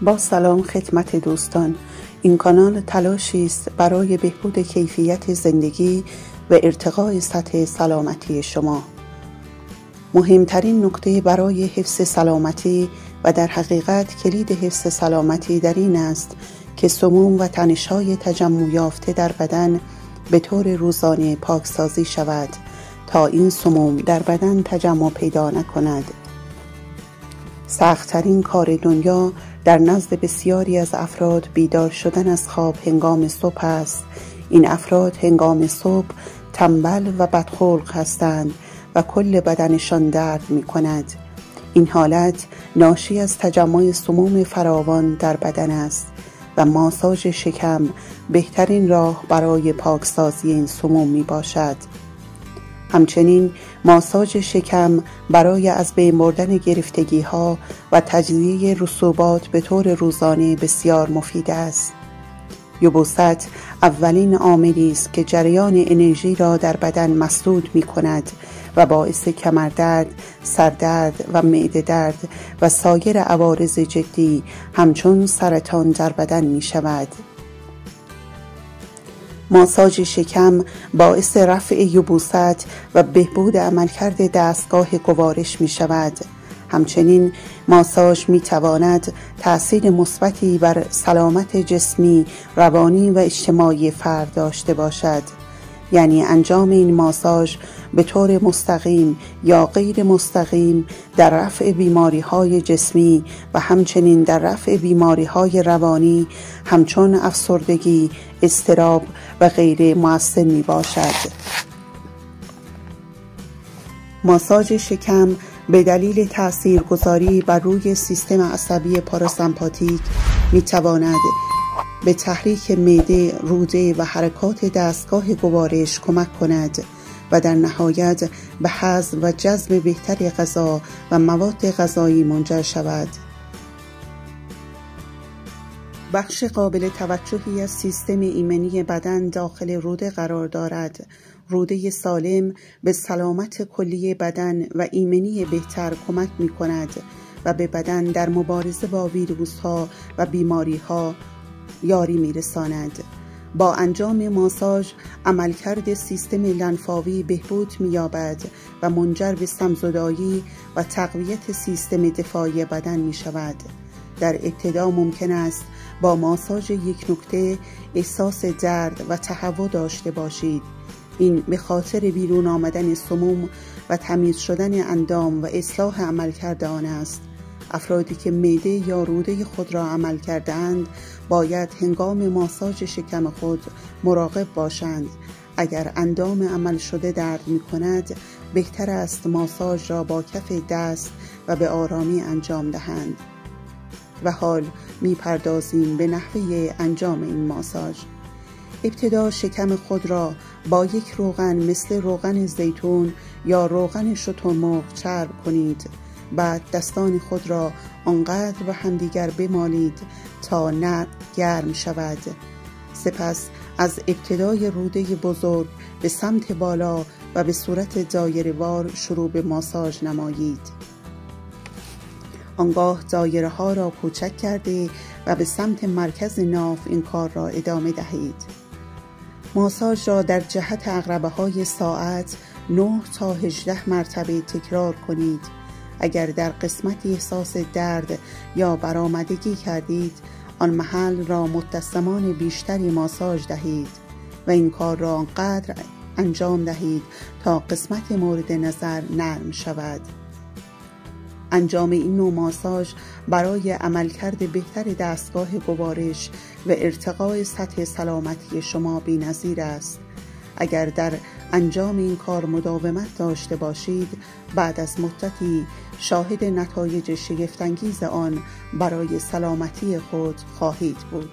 با سلام خدمت دوستان. این کانال تلاشی است برای بهبود کیفیت زندگی و ارتقای سطح سلامتی شما. مهمترین نکته برای حفظ سلامتی و در حقیقت کلید حفظ سلامتی در این است که سموم و تنش‌های تجمع یافته در بدن به طور روزانه پاکسازی شود تا این سموم در بدن تجمع پیدا نکند. سخت‌ترین کار دنیا در نزد بسیاری از افراد بیدار شدن از خواب هنگام صبح است. این افراد هنگام صبح تنبل و بدخلق هستند و کل بدنشان درد می کند. این حالت ناشی از تجمع سموم فراوان در بدن است و ماساژ شکم بهترین راه برای پاکسازی این سموم می باشد. همچنین ماساژ شکم برای از بین بردن گرفتگی ها و تجزیه رسوبات به طور روزانه بسیار مفید است. یبوست اولین عاملی است که جریان انرژی را در بدن مسدود می کند و باعث کمردرد، سردرد و معده درد و سایر عوارض جدی همچون سرطان در بدن می شود. ماساژ شکم باعث رفع یبوست و بهبود عملکرد دستگاه گوارش می شود. همچنین ماساژ می تواند تأثیر مثبتی بر سلامت جسمی، روانی و اجتماعی فرد داشته باشد. یعنی انجام این ماساژ به طور مستقیم یا غیر مستقیم در رفع بیماری‌های جسمی و همچنین در رفع بیماری‌های روانی همچون افسردگی، اضطراب و غیره مؤثر می باشد. ماساژ شکم به دلیل تاثیرگذاری بر روی سیستم عصبی پاراسمپاتیک می تواند به تحریک معده، روده و حرکات دستگاه گوارش کمک کند و در نهایت به هضم و جذب بهتر غذا و مواد غذایی منجر شود. بخش قابل توجهی از سیستم ایمنی بدن داخل روده قرار دارد. روده سالم به سلامت کلی بدن و ایمنی بهتر کمک می کند و به بدن در مبارزه با ویروس‌ها و بیماری‌ها یاری می رساند. با انجام ماساژ عملکرد سیستم لنفاوی بهبود می یابد و منجر به سم‌زدایی و تقویت سیستم دفاعی بدن می شود. در ابتدا ممکن است با ماساژ یک نقطه احساس درد و تهوع داشته باشید. این به خاطر بیرون آمدن سموم و تمیز شدن اندام و اصلاح عملکرد آن است. افرادی که معده یا روده خود را عمل کرده‌اند باید هنگام ماساژ شکم خود مراقب باشند. اگر اندام عمل شده درد می کند بهتر است ماساژ را با کف دست و به آرامی انجام دهند. و حال می پردازیم به نحوه انجام این ماساژ. ابتدا شکم خود را با یک روغن مثل روغن زیتون یا روغن شترمرغ چرب کنید. بعد دستان خود را آنقدر به همدیگر بمالید تا نه گرم شود. سپس از ابتدای روده بزرگ به سمت بالا و به صورت دایره‌وار شروع به ماساژ نمایید. آنگاه دایره ها را کوچک کرده و به سمت مرکز ناف این کار را ادامه دهید. ماساژ را در جهت عقربه‌های ساعت 9 تا 18 مرتبه تکرار کنید. اگر در قسمتی احساس درد یا برآمدگی کردید، آن محل را متسمان بیشتری ماساژ دهید و این کار را آنقدر انجام دهید تا قسمت مورد نظر نرم شود. انجام این نوع ماساژ برای عملکرد بهتر دستگاه گوارش و ارتقای سطح سلامتی شما بی‌نظیر است. اگر در انجام این کار مداومت داشته باشید، بعد از مدتی شاهد نتایج شگفت‌انگیز آن برای سلامتی خود خواهید بود.